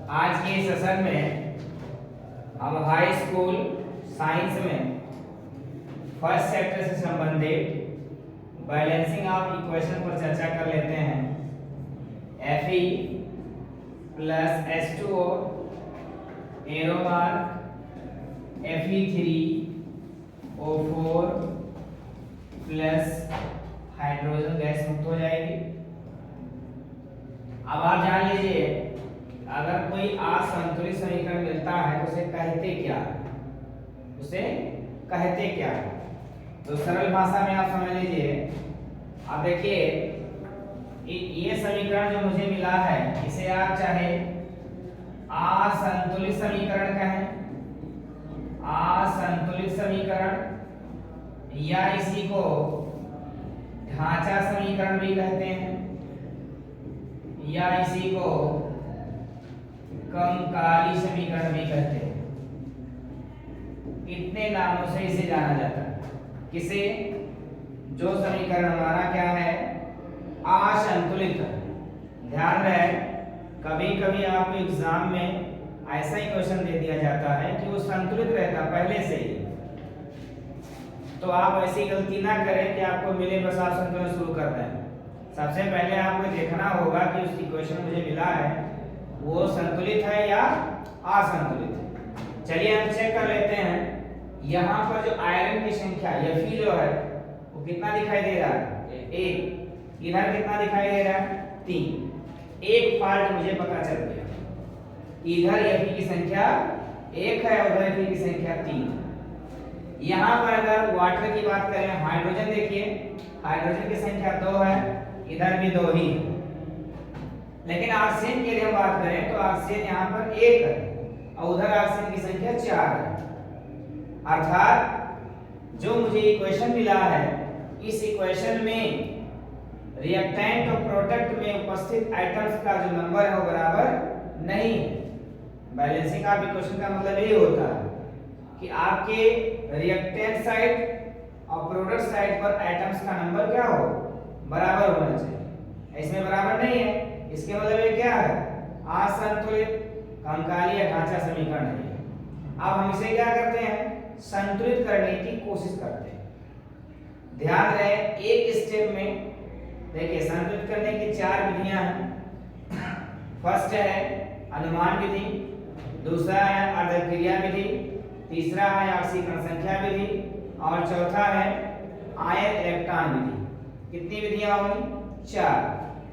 आज के सेशन में हम हाई स्कूल साइंस में फर्स्ट चैप्टर से संबंधित बैलेंसिंग ऑफ इक्वेशन पर चर्चा कर लेते हैं। Fe plus H2O arrow mark Fe3O4 plus hydrogen gas मुक्त हो जाएगी। अब आप जान लीजिए, अगर कोई असंतुलित समीकरण मिलता है तो उसे कहते क्या, उसे कहते क्या? तो सरल भाषा में आप समझ लीजिए। अब देखिए, ये समीकरण जो मुझे मिला है इसे आप चाहे असंतुलित समीकरण कहें, असंतुलित समीकरण, या इसी को ढांचा समीकरण भी कहते हैं, या इसी को कंकाली समीकरण भी कहते हैं। इतने नामों से इसे जाना जाता है। किसे? जो समीकरण हमारा क्या है, असंतुलित। ध्यान रहे, कभी कभी आपको एग्जाम में ऐसा ही क्वेश्चन दे दिया जाता है कि वो संतुलित रहता पहले से ही, तो आप ऐसी गलती ना करें कि आपको मिले बस आप संतुलन शुरू कर दें। सबसे पहले आपको देखना होगा कि उस इक्वेशन मुझे मिला है वो संतुलित है या असंतुलित है। चलिए हम चेक कर लेते हैं। यहाँ पर जो आयरन की संख्या Fe जो है वो कितना दिखाई दे रहा है? 1। इधर कितना दिखाई दे रहा है? 3। एक फॉल्ट मुझे पता चल गया, इधर Fe की संख्या 1 है, उधर Fe की संख्या 3। यहाँ पर अगर वाटर की बात करें, हाइड्रोजन देखिए, हाइड्रोजन की संख्या 2 है, इधर भी 2 ही है। लेकिन ऑक्सीजन के लिए हम बात करें तो ऑक्सीजन यहाँ पर 1 है और उधर ऑक्सीजन की संख्या 4 है। अर्थात जो मुझे इक्वेशन मिला है, इस इक्वेशन में रिएक्टेंट और प्रोडक्ट में उपस्थित आइटम्स का जो नंबर है वो बराबर नहीं है। बैलेंसिंग ऑफ इक्वेशन का मतलब ये होता है कि आपके रिएक्टेंट साइड और प्रोडक्ट साइड पर आइटम्स का नंबर क्या हो, बराबर होना चाहिए। इसमें बराबर नहीं है, इसके मतलब ये क्या है? असंतुलित कंकाली या ढांचा समीकरण है। अब हम इसे क्या करते हैं? संतुलित करने की कोशिश करते हैं। ध्यान रहे, एक स्टेप में देखिए संतुलित करने की 4 विधियां हैं। फर्स्ट है अनुमान विधि, दूसरा है अर्धक्रिया विधि, तीसरा है ऑक्सीकरण संख्या विधि और चौथा है आयन इलेक्ट्रॉन विधि। कितनी विधियां होंगी? 4।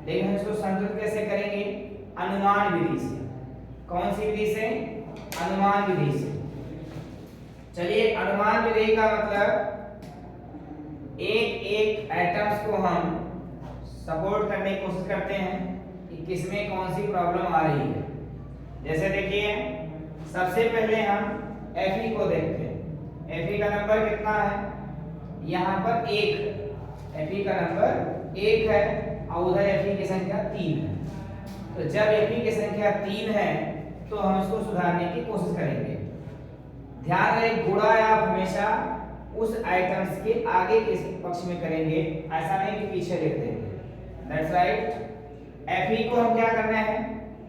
लेकिन हम इसको संतुलित कैसे करेंगे? अनुमान विधि से। कौन सी विधि से? अनुमान विधि से। चलिए, अनुमान विधि का मतलब एक एक एटम्स को हम सपोर्ट करने की कोशिश करते हैं कि किसमें कौन सी प्रॉब्लम आ रही है। जैसे देखिए, सबसे पहले हम Fe को देखते हैं। Fe का नंबर कितना है? यहाँ पर 1 है। Fe का नंबर 1 है और उधर Fe की संख्या 3 है। तो जब Fe की संख्या 3 है तो हम इसको सुधारने की कोशिश करेंगे। ध्यान रहे, गुणा आप हमेशा उस आइटम्स के आगे के पक्ष में करेंगे, ऐसा नहीं कि पीछे लिख देंगे। That's right. Fe को हम क्या करना है?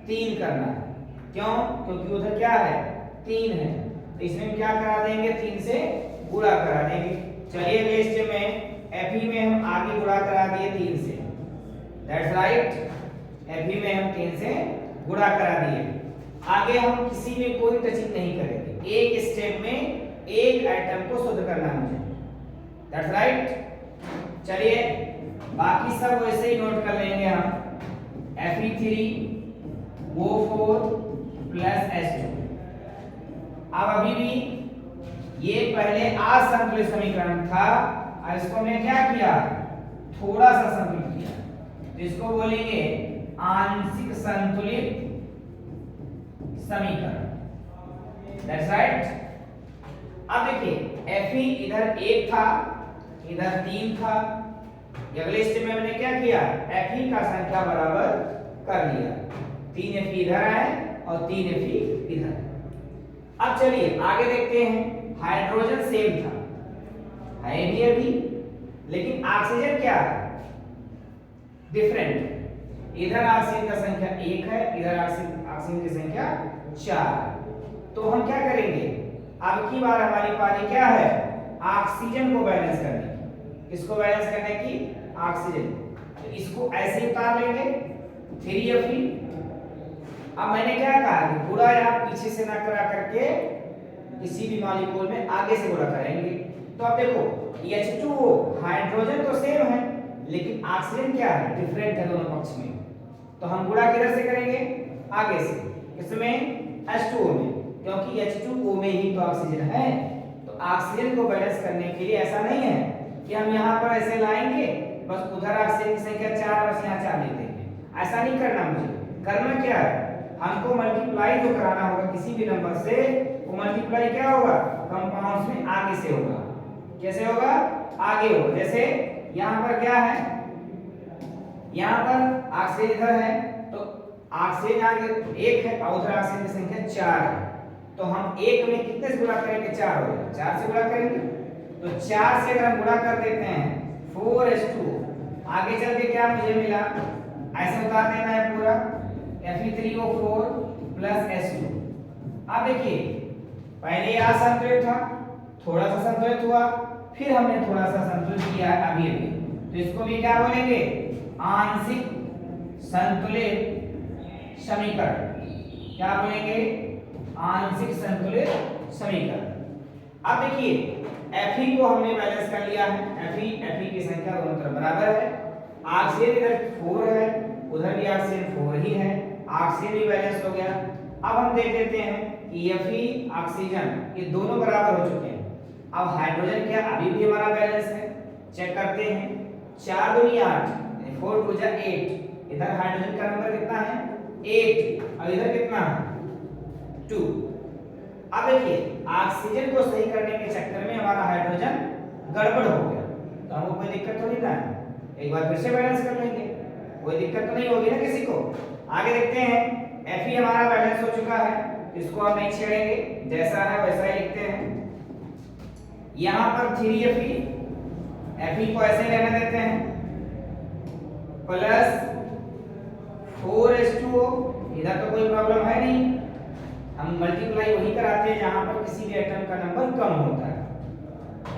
3 करना है। क्यों? क्योंकि उधर क्या है? 3 है, तो इसमें हम क्या करा देंगे? 3 से गुणा करा देंगे। चलिए, वेस्ट में Fe में हम आगे गुणा करा दिए 3 से। That's right. Fe में हम 3 से गुणा करा दिए। आगे हम किसी में कोई टचिंग नहीं करेंगे। एक स्टेप में एक आइटम को शुद्ध करना है मुझे। That's right. चलिए, बाकी सब वैसे ही नोट कर लेंगे हम। Fe3O4 plus H2। अब अभी भी ये पहले असंतुलित समीकरण था, और इसको मैं क्या किया? थोड़ा सा संतुलित किया। तो इसको बोलेंगे आंशिक संतुलित समीकरण। That's right. अब देखिए, Fe इधर 1 था, इधर 3 था। अगले स्टेप में मैंने क्या किया? Fe का संख्या बराबर कर लिया। 3 Fe इधर है और 3 Fe इधर। अब चलिए आगे देखते हैं। हाइड्रोजन सेम था, है भी अभी, लेकिन ऑक्सीजन क्या है? डिफरेंट। इधर ऑक्सीजन का संख्या 1 है, इधर ऑक्सीजन की संख्या 4। तो हम क्या करेंगे, अब की बार हमारी पारी क्या है, ऑक्सीजन को बैलेंस करने की। किसको बैलेंस करने की, ऑक्सीजन। तो इसको ऐसे उतार लेंगे 3Fe। अब मैंने क्या कहा कि गुणा आप पीछे से ना करा करके किसी भी मॉलिक्यूल में आगे से गुणा करेंगे। तो अब देखो H2O हाइड्रोजन तो सेम है, लेकिन ऑक्सीजन क्या है, डिफरेंट है दोनों पक्ष में। तो हम गुणा किधर से करेंगे, आगे से। इसमें H2O में, क्योंकि H2O में ही तो ऑक्सीजन है। तो ऑक्सीजन को बैलेंस करने के लिए ऐसा नहीं है कि हम यहाँ पर ऐसे लाएंगे, बस उधर ऑक्सीजन की संख्या 4, बस यहाँ 4 लिख देंगे। ऐसा नहीं करना मुझे। करना क्या है, हमको मल्टीप्लाई जो कराना होगा किसी भी नंबर से, वो मल्टीप्लाई क्या होगा, कंपाउंड्स में आगे से होगा। कैसे होगा, आगे होगा। जैसे यहाँ पर क्या है, यहाँ पर ऑक्सीजन इधर है, तो ऑक्सीजन आगे 1 है और उधर ऑक्सीजन की संख्या 4 है। तो हम 1 में कितने से गुणा करेंगे, 4 हो जाएगा, 4 से गुणा करेंगे। तो 4 से अगर हम गुणा कर देते हैं 4H2, आगे चल के क्या मुझे मिला, ऐसे उतार देना है पूरा, Fe3O4 प्लस H2। अब देखिए पहले यह असंतुलित था, थोड़ा सा संतुलित हुआ, फिर हमने थोड़ा सा संतुलित किया अभी अभी। तो इसको भी क्या बोलेंगे, आंशिक संतुलित समीकरण। क्या बोलेंगे, आंशिक संतुलित समीकरण। अब देखिए Fe को हमने बैलेंस कर लिया है। Fe की संख्या दोनों तरफ बराबर है। ऑक्सीजन इधर 4 है, उधर भी ऑक्सीजन 4 ही है, ऑक्सीजन भी बैलेंस हो गया। अब हम देख लेते हैं कि Fe ऑक्सीजन ये दोनों बराबर हो चुके हैं। अब हाइड्रोजन क्या अभी भी हमारा बैलेंस है, चेक करते हैं। 4 दूनी 8, 4 2 जा 8। इधर हाइड्रोजन का नंबर कितना है, 8, और इधर कितना है, 2। अब देखिए ऑक्सीजन को सही करने के चक्कर में हमारा हाइड्रोजन गड़बड़ हो गया, तो हमको कोई दिक्कत तो नहीं ना है। एक बार फिर से बैलेंस कर लेंगे, कोई दिक्कत तो नहीं होगी ना किसी को। आगे देखते हैं, Fe हमारा बैलेंस हो चुका है, इसको हम नहीं छेड़ेंगे, जैसा है वैसा ही लिखते हैं। यहाँ पर 3Fe, Fe को ऐसे रहने देते हैं, प्लस 4H2O। इधर तो कोई प्रॉब्लम है नहीं, हम मल्टीप्लाई वही कराते हैं जहां पर किसी भी एटम का नंबर कम होता है।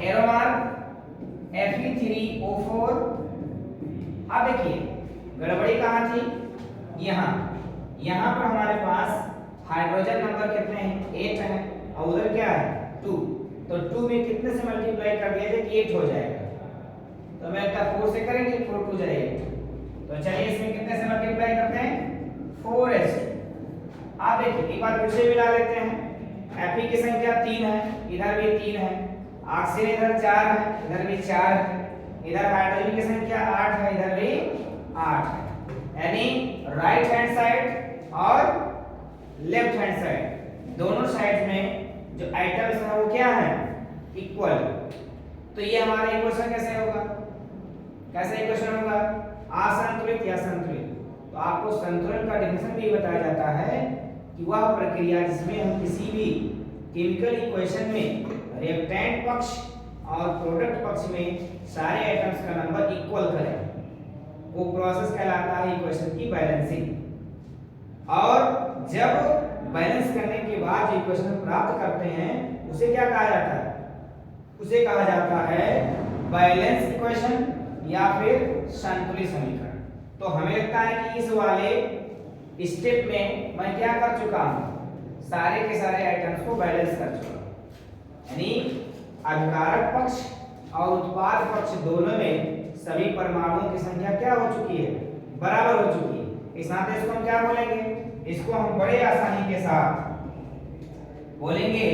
Arrow mark Fe3O4। अब देखिए गड़बड़ी कहाँ थी, यहाँ पर हमारे पास हाइड्रोजन नंबर कितने हैं, 8 है, और उधर क्या है, 2। तो 2 में कितने से मल्टीप्लाई कर दिया जाए कि 8 हो जाएगा। तो मैं 4 से करेंगे, 4 2 जाएगा। तो चलिए इसमें कितने से मल्टीप्लाई करते हैं, 4H। आप देखिए एक बार फिर से मिला लेते हैं। Fe की संख्या 3 है, इधर भी 3 है, ऑक्सीजन इधर 4 है, इधर भी 4 है, इधर हाइड्रोजन की संख्या 8 है, इधर भी 8 है। यानी राइट हैंड साइड और लेफ्ट हैंड साइड दोनों साइड में जो आइटम्स हैं वो क्या है, इक्वल। तो ये हमारा इक्वेशन कैसे होगा, कैसे इक्वेशन होगा, असंतुलित या संतुलित। तो आपको संतुलन का डेफिनेशन भी बताया जाता है कि वह प्रक्रिया जिसमें हम किसी भी केमिकल इक्वेशन में रिएक्टेंट पक्ष और प्रोडक्ट पक्ष में सारे आइटम्स का नंबर इक्वल करें, वो प्रोसेस कहलाता है इक्वेशन की बैलेंसिंग। और जब बैलेंस करने के बाद जो इक्वेशन प्राप्त करते हैं उसे क्या कहा जाता है, उसे कहा जाता है बैलेंस इक्वेशन या फिर संतुलित समीकरण। तो हमें लगता है कि इस वाले स्टेप में मैं क्या कर चुका हूं, सारे के सारे आइटम्स को बैलेंस कर चुका हूं। यानी अभिकारक पक्ष और उत्पाद पक्ष दोनों में सभी परमाणुओं की संख्या क्या हो चुकी है, बराबर हो चुकी है। इस नाते इसको हम क्या बोलेंगे, इसको हम बड़े आसानी के साथ बोलेंगे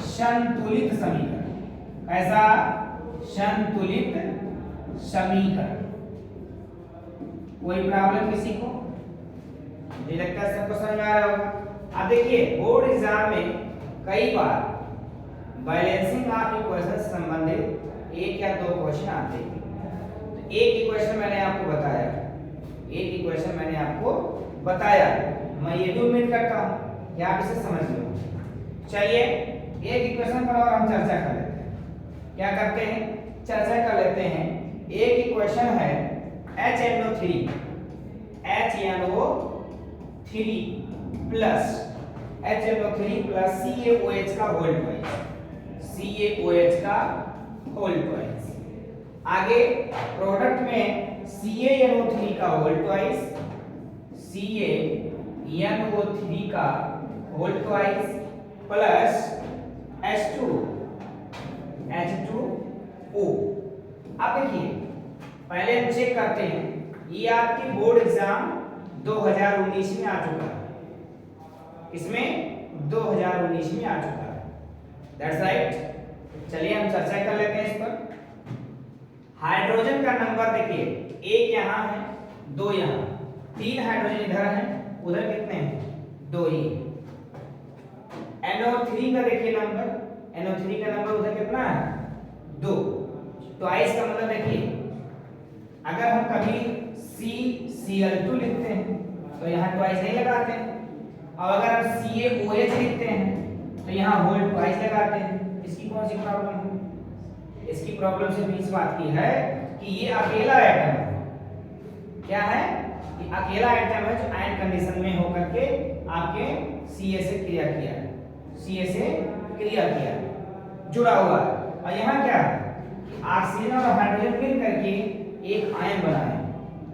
संतुलित समीकरण। ऐसा संतुलित समीकरण। कोई प्रॉब्लम किसी को, मुझे लगता है सबको समझ में आ रहा होगा। अब देखिए बोर्ड एग्जाम में कई बार बैलेंसिंग ऑफ इक्वेशन से संबंधित 1 या 2 क्वेश्चन आते हैं। तो एक इक्वेशन मैंने आपको बताया, मैं ये भी उम्मीद करता हूं कि आप इसे समझ लो। चलिए एक इक्वेशन पर और हम चर्चा कर लेते हैं। क्या करते हैं, चर्चा कर लेते हैं। एक इक्वेशन है HNO3। HNO3 plus HNO3 plus CaOH का होल ट्वाइस, CaOH का होल ट्वाइस। आगे प्रोडक्ट में CaNO3 का होल ट्वाइस, CaNO3 का होल ट्वाइस प्लस H2O। अब देखिए पहले हम चेक करते हैं, ये आपकी बोर्ड एग्जाम 2019 में आ चुका है, इसमें 2019 में आ चुका है, दैट्स राइट। चलिए हम चर्चा कर लेते हैं इस पर। हाइड्रोजन का नंबर देखिए, एक यहाँ है, दो यहाँ, तीन हाइड्रोजन इधर है, उधर कितने हैं, दो ही। NO3 का देखिए नंबर, NO3 का नंबर उधर कितना है, दो। तो इसका मतलब देखिए अगर हम कभी CCl2 लिखते हैं तो यहाँ ट्वाइस नहीं लगाते हैं, और अगर हम CaOH लिखते हैं तो यहाँ होल ट्वाइस लगाते हैं। इसकी कौन सी प्रॉब्लम है? इसकी प्रॉब्लम सिर्फ इस बात की है कि ये अकेला एटम है। क्या है? ये अकेला एटम है जो आयन कंडीशन में होकर के आपके Ca से क्रिया किया है, Ca से क्रिया किया है, जुड़ा हुआ है। और यहाँ क्या है, ऑक्सीजन और हाइड्रोजन मिल करके एक आयन बनाए हैं।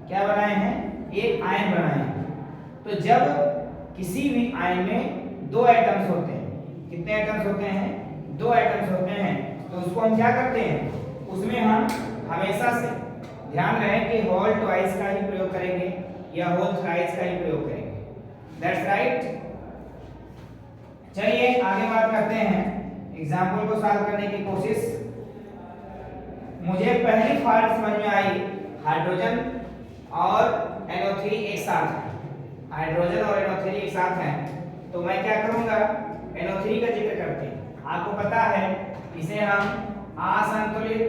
क्या बनाए हैं? एक आयन बनाए हैं। तो जब किसी भी आयन में दो एटम्स होते हैं, कितने एटम्स होते हैं? दो एटम्स होते हैं, तो उसको हम क्या करते हैं, उसमें हम हमेशा से ध्यान रहे कि होल ट्वाइस का ही प्रयोग करेंगे या होल थ्राइस का ही प्रयोग करेंगे, दैट्स राइट। चलिए आगे बात करते हैं, एग्जाम्पल को सॉल्व करने की कोशिश। मुझे पहली फाल्ट समझ में आई, हाइड्रोजन और NO3 एक साथ है, हाइड्रोजन और NO3 एक साथ हैं, तो मैं क्या करूंगा, NO3 का जिक्र करते हैं। आपको पता है इसे हम असंतुलित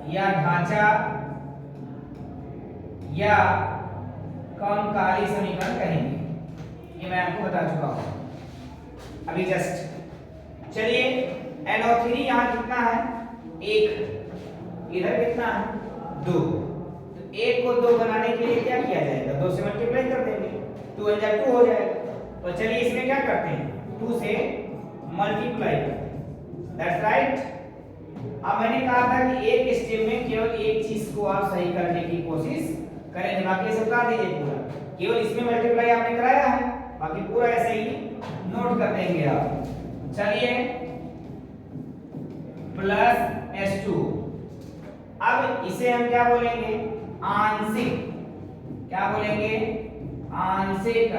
या ढांचा या समकाली समीकरण कहेंगे, ये मैं आपको बता चुका हूं अभी जस्ट। चलिए NO3 यहाँ कितना है, एक, इधर कितना है, दो। तो एक को दो बनाने के लिए क्या किया जाएगा, दो से मल्टीप्लाई कर देंगे, 2 × 2 हो जाएगा। तो चलिए इसमें क्या करते हैं, 2 से मल्टीप्लाई करते हैं, दैट्स राइट। अब मैंने कहा था कि एक स्टेप में केवल एक चीज को आप सही करने की कोशिश करेंगे, बाकी सब उतार दीजिए पूरा, केवल इसमें मल्टीप्लाई आपने कराया है, बाकी पूरा ऐसे ही नोट कर देंगे आप। चलिए प्लस H2, अब इसे हम क्या बोलेंगे, आंशिक, क्या बोलेंगे, आंशिक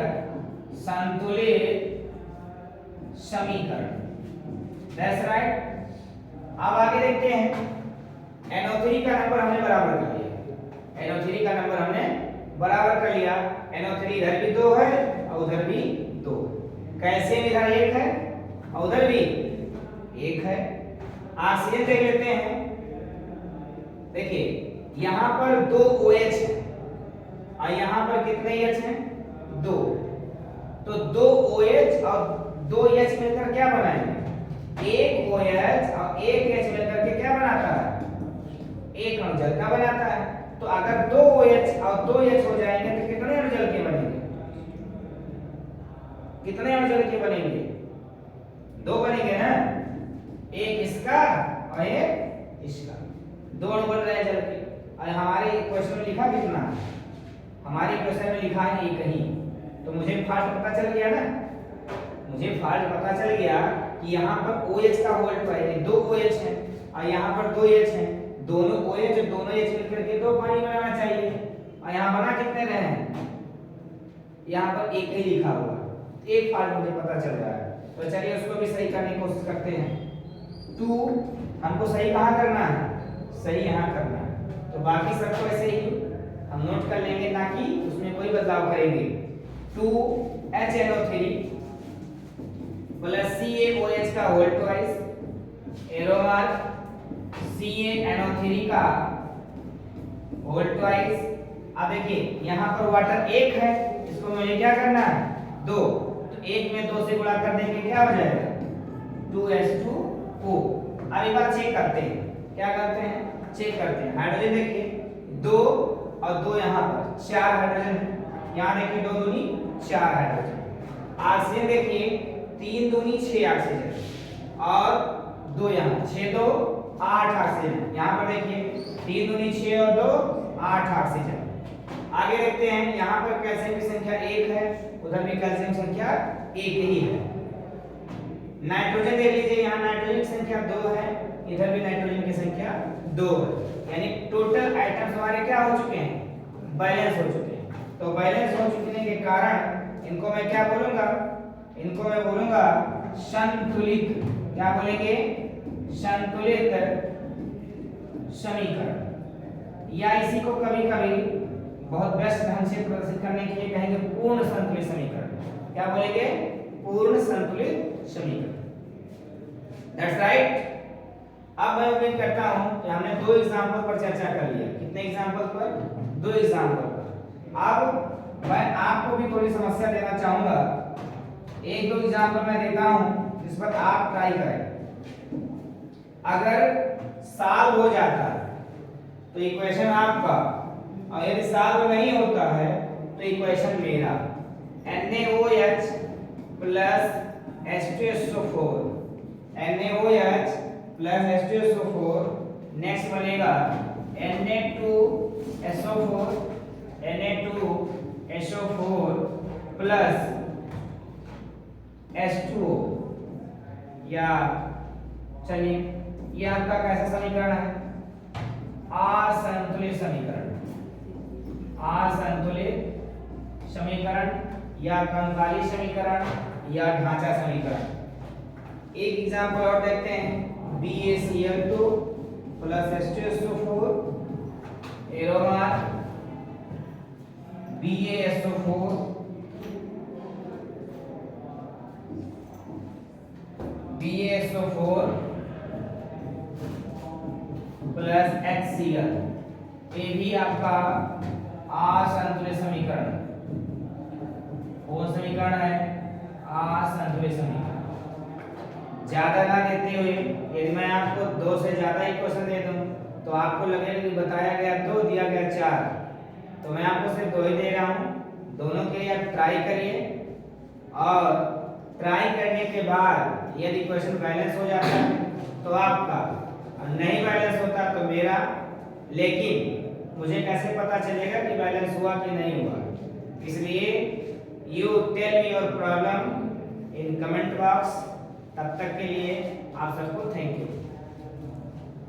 संतुलित समीकरण, दैट्स राइट। अब आगे देखते हैं, NO3 का नंबर हमने बराबर कर लिया, NO3 का नंबर हमने बराबर कर लिया, NO3 इधर भी 2 है और उधर भी 2, कैल्शियम इधर 1 है और उधर भी 1 है। ऑक्सीजन देख लेते हैं, देखिए यहाँ पर 2 OH है और यहाँ पर कितने H हैं, 2। तो 2 OH और 2 H मिलकर क्या बनाएंगे, एक OH और एक H मिलकर के क्या बनाता है, एक अणु जल का बनाता है। तो अगर 2 OH और 2 H हो जाएंगे तो कितने अणु जल के बनेंगे, कितने अणु जल के बनेंगे, 2 बनेंगे ना, एक इसका और एक इसका, 2 अणु बन रहे हैं जल के। और हमारे क्वेश्चन में लिखा कितना, हमारे क्वेश्चन में लिखा है एक ही, तो मुझे फाल्ट पता चल गया ना, मुझे फाल्ट पता चल गया कि यहाँ पर OH का होल ट्वाइस, 2 OH है और यहाँ पर 2 H है, दोनों OH और दोनों H मिलकर के 2 पानी बनाना चाहिए, और यहाँ बना कितने रहे हैं, यहाँ पर एक ही लिखा हुआ, एक फाल्ट मुझे पता चल रहा है। तो चलिए उसको भी सही करने की कोशिश करते हैं। 2 हमको सही कहाँ करना है, सही यहाँ करना है, तो बाकी सबको ऐसे ही हम नोट कर लेंगे, ना कि उसमें कोई बदलाव करेंगे। 2HNO3 प्लस CaOH का whole twice, arrow mark, CaNO3 का होल ट्वाइस। अब देखिए यहाँ पर वाटर 1 है, इसको मुझे क्या करना है, 2, तो 1 में 2 से गुणा कर देंगे, क्या हो जाएगा, 2H2O। अब एक बार चेक करते हैं, क्या करते हैं, चेक करते हैं। हाइड्रोजन देखिए 2 और 2 यहाँ पर 4 हाइड्रोजन है। यहाँ देखिए 2 दूनी 4 हाइड्रोजन। ऑक्सीजन देखिए 3 दूनी 6 ऑक्सीजन और 2 यहाँ 6 2 8 ऑक्सीजन। यहाँ पर देखिए 3 दूनी 6 और 2 8 ऑक्सीजन। आगे देखते हैं, यहाँ पर कैल्शियम की संख्या 1 है, उधर भी कैल्शियम संख्या 1 ही है। नाइट्रोजन देख लीजिए, यहाँ नाइट्रोजन की संख्या 2 है, इधर भी नाइट्रोजन की संख्या 2 है। यानी टोटल आइटम्स हमारे क्या हो चुके हैं, बैलेंस हो चुके हैं। तो बैलेंस हो चुके के कारण इनको मैं क्या बोलूंगा, इनको मैं बोलूंगा संतुलित। क्या बोलेंगे, संतुलित समीकरण, या इसी को कभी कभी बहुत बेस्ट ढंग से प्रदर्शित करने के लिए कहेंगे पूर्ण संतुलित समीकरण। क्या बोलेंगे, पूर्ण संतुलित समीकरण। That's right. अब मैं उम्मीद करता हूं कि हमने 2 एग्जांपल पर चर्चा कर लिया। कितने एग्जांपल पर, 2 एग्जांपल पर। अब मैं आपको भी थोड़ी समस्या देना चाहूंगा, 1-2 एग्जांपल मैं देता हूं जिस पर आप ट्राई करें। अगर सॉल्व हो जाता है तो इक्वेशन आपका, और यदि सॉल्व नहीं होता है तो इक्वेशन मेरा। NaOH plus H2SO4, NaOH plus H2SO4, next बनेगा Na2SO4, Na2SO4 प्लस H2O। या चलिए, ये आपका कैसा समीकरण है, असंतुलित समीकरण। असंतुलित समीकरण या कंकाली समीकरण या ढांचा समीकरण। एक एग्जांपल और देखते हैं, BaCl2 plus H2SO4 arrow mark BaSO4 plus HCl। ये भी आपका असंतुलित समीकरण। कौन समीकरण है, असंतुलित समीकरण। ज्यादा ना देते हुए, यदि मैं आपको 2 से ज्यादा इक्वेशन दे दूं तो आपको लगेगा कि बताया गया 2 दिया गया 4, तो मैं आपको सिर्फ 2 ही दे रहा हूं। दोनों के लिए आप ट्राई करिए, और ट्राई करने के बाद यदि इक्वेशन बैलेंस हो जाता है तो आपका, नहीं बैलेंस होता तो मेरा। लेकिन मुझे कैसे पता चलेगा कि बैलेंस हुआ कि नहीं हुआ, इसलिए you tell me your problem in comment box. तब तक के लिए आप सबको थैंक यू।